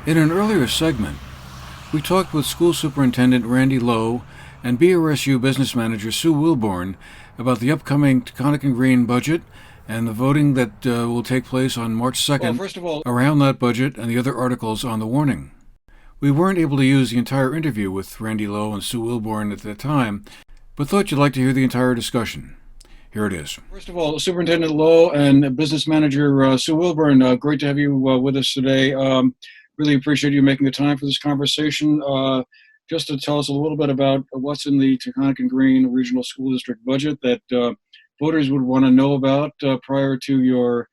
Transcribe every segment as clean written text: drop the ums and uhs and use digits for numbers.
In an earlier segment, we talked with School Superintendent Randy Lowe and BRSU Business Manager Sue Wilborn about the upcoming Taconic and Green budget and the voting that will take place on March 2nd. Well, first of all, around that budget and the other articles on the warning. We weren't able to use the entire interview with Randy Lowe and Sue Wilborn at that time, but thought you'd like to hear the entire discussion. Here it is. First of all, Superintendent Lowe and Business Manager Sue Wilborn, great to have you with us today. Really appreciate you making the time for this conversation. Just to tell us a little bit about what's in the Taconic and Green Regional School District budget that voters would want to know about prior to your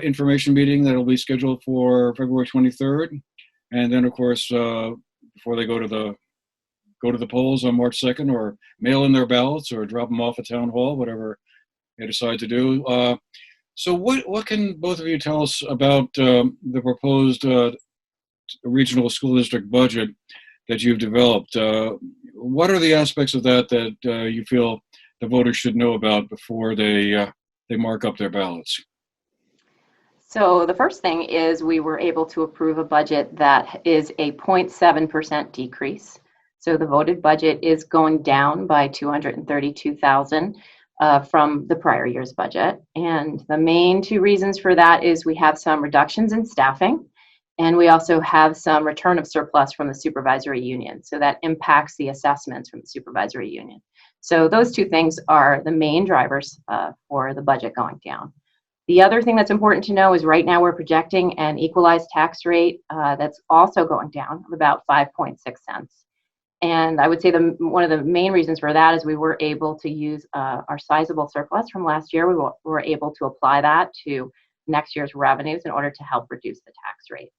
information meeting that will be scheduled for February 23rd. And then, of course, before they go to the polls on March 2nd, or mail in their ballots, or drop them off at town hall, whatever they decide to do. So, what can both of you tell us about the proposed regional school district budget that you've developed? What are the aspects of that you feel the voters should know about before they mark up their ballots? So the first thing is we were able to approve a budget that is a 0.7% decrease. So the voted budget is going down by $232,000 from the prior year's budget. And the main two reasons for that is we have some reductions in staffing, and we also have some return of surplus from the supervisory union. So that impacts the assessments from the supervisory union. So those two things are the main drivers for the budget going down. The other thing that's important to know is right now we're projecting an equalized tax rate that's also going down of about 5.6 cents. And I would say one of the main reasons for that is we were able to use our sizable surplus from last year. We were able to apply that to next year's revenues in order to help reduce the tax rate.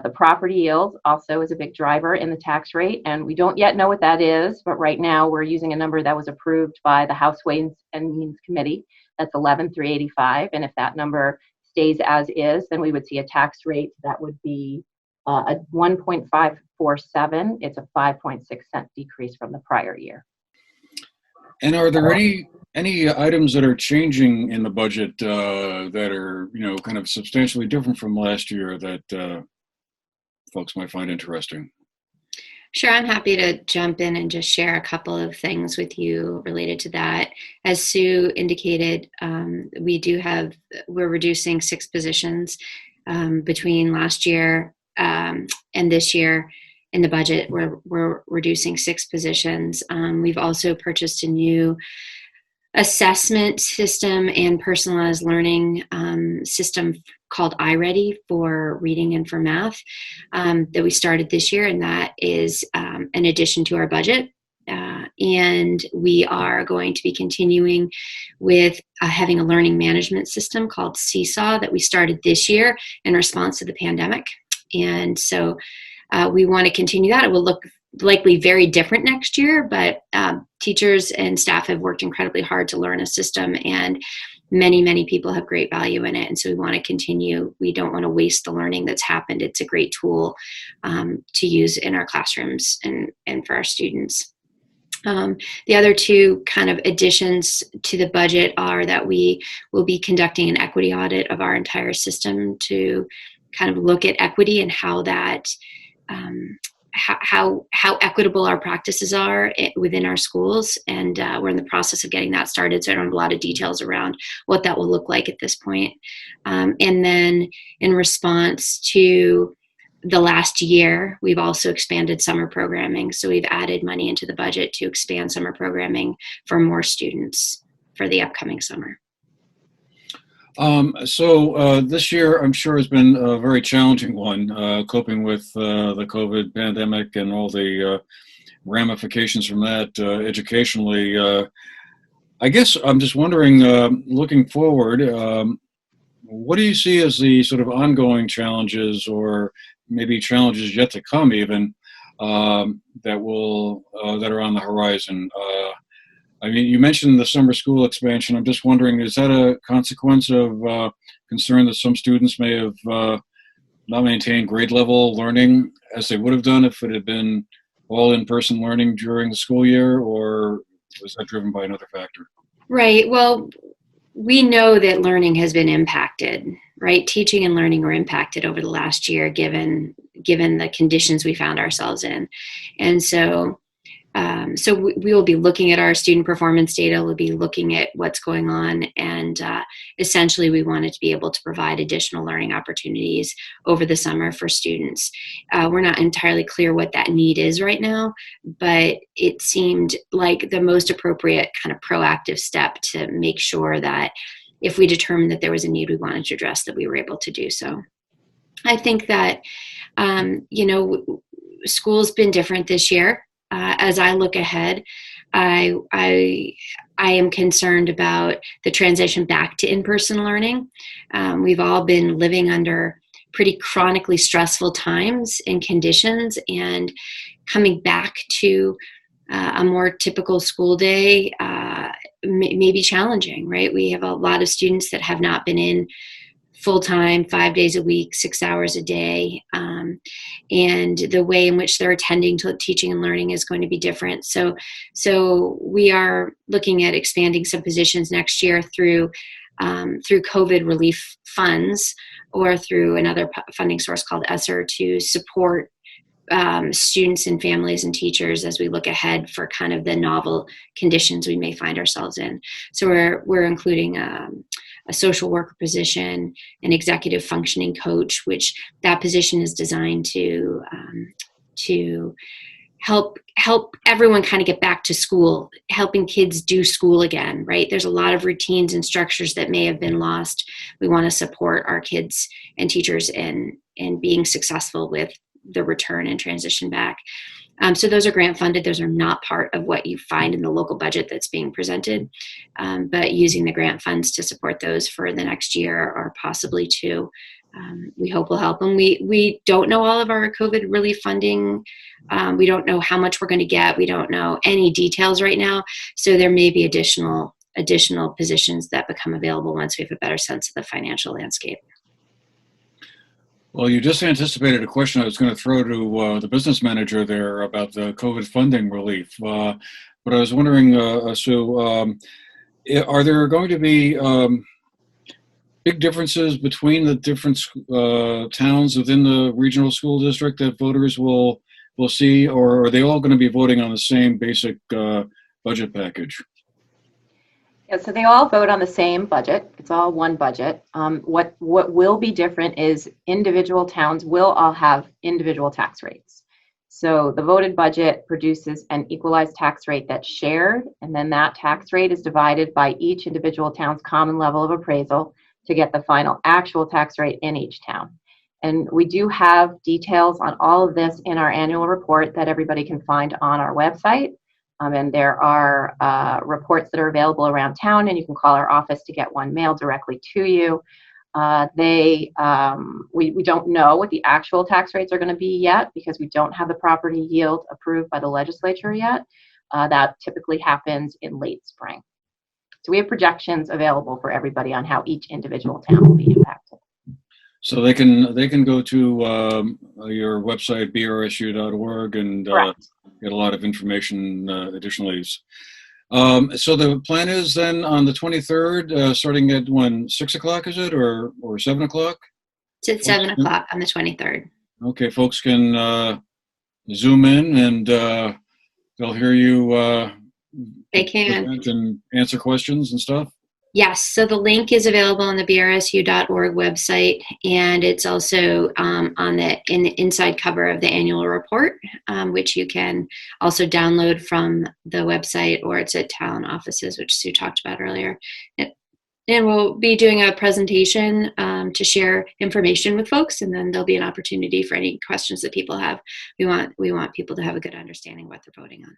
The property yield also is a big driver in the tax rate, and we don't yet know what that is, but right now we're using a number that was approved by the House Ways and Means Committee. That's 11,385, and if that number stays as is, then we would see a tax rate that would be a 1.547. It's a 5.6 cent decrease from the prior year. And are there any items that are changing in the budget that are kind of substantially different from last year that folks might find interesting? Sure, I'm happy to jump in and just share a couple of things with you related to that. As Sue indicated, we're reducing 6 positions between last year and this year. In the budget, we're reducing 6 positions. We've also purchased a new assessment system and personalized learning system called iReady for reading and for math that we started this year, and that is an addition to our budget. And we are going to be continuing with having a learning management system called Seesaw that we started this year in response to the pandemic. And so we want to continue that. It will look likely very different next year, but teachers and staff have worked incredibly hard to learn a system, and many people have great value in it. And so we want to continue. We don't want to waste the learning that's happened. It's a great tool to use in our classrooms and for our students. The other two kind of additions to the budget are that we will be conducting an equity audit of our entire system to kind of look at equity and how that how equitable our practices are within our schools, and we're in the process of getting that started, so I don't have a lot of details around what that will look like at this point. And then in response to the last year, we've also expanded summer programming, so we've added money into the budget to expand summer programming for more students for the upcoming summer. So this year, I'm sure, has been a very challenging one, coping with the COVID pandemic and all the ramifications from that educationally. I guess I'm just wondering, looking forward, what do you see as the sort of ongoing challenges, or maybe challenges yet to come even, that are on the horizon? I mean, you mentioned the summer school expansion. I'm just wondering, is that a consequence of concern that some students may have not maintained grade level learning as they would have done if it had been all in-person learning during the school year, or was that driven by another factor? Right. Well, we know that learning has been impacted, right? Teaching and learning were impacted over the last year, given given the conditions we found ourselves in. And so we will be looking at our student performance data. We'll be looking at what's going on, and essentially we wanted to be able to provide additional learning opportunities over the summer for students. We're not entirely clear what that need is right now, but it seemed like the most appropriate kind of proactive step to make sure that if we determined that there was a need we wanted to address, that we were able to do so. I think that, school's been different this year. As I look ahead, I am concerned about the transition back to in-person learning. We've all been living under pretty chronically stressful times and conditions, and coming back to a more typical school day may be challenging, right? We have a lot of students that have not been in full-time, 5 days a week, 6 hours a day. And the way in which they're attending to teaching and learning is going to be different. So we are looking at expanding some positions next year through COVID relief funds or through another funding source called ESSER to support students and families and teachers as we look ahead for kind of the novel conditions we may find ourselves in. So we're including a social worker position, an executive functioning coach, which that position is designed to help everyone kind of get back to school, helping kids do school again, right? There's a lot of routines and structures that may have been lost. We want to support our kids and teachers in being successful with the return and transition back. So those are grant funded. Those are not part of what you find in the local budget that's being presented, but using the grant funds to support those for the next year or possibly two, we hope will help. And we don't know all of our COVID relief funding. We don't know how much we're going to get. We don't know any details right now. So there may be additional positions that become available once we have a better sense of the financial landscape. Well, you just anticipated a question I was going to throw to the business manager there about the COVID funding relief. But I was wondering, Sue, are there going to be big differences between the different towns within the regional school district that voters will see, or are they all going to be voting on the same basic budget package? Yeah, so they all vote on the same budget. It's all one budget. What will be different is individual towns will all have individual tax rates. So the voted budget produces an equalized tax rate that's shared, and then that tax rate is divided by each individual town's common level of appraisal to get the final actual tax rate in each town. And we do have details on all of this in our annual report that everybody can find on our website. And there are reports that are available around town, and you can call our office to get one mailed directly to you. We don't know what the actual tax rates are going to be yet because we don't have the property yield approved by the legislature yet. That typically happens in late spring. So we have projections available for everybody on how each individual town will be impacted. So they can go to your website, brsu.org, and get a lot of information additionally. So the plan is then on the 23rd, starting at when, 6 o'clock is it, or 7 o'clock? It's at 7 o'clock on the 23rd. Okay, folks can Zoom in and they'll hear you. They can. And answer questions and stuff. Yes, so the link is available on the brsu.org website, and it's also in the inside cover of the annual report, which you can also download from the website, or it's at town offices, which Sue talked about earlier. And we'll be doing a presentation to share information with folks, and then there'll be an opportunity for any questions that people have. We want people to have a good understanding of what they're voting on.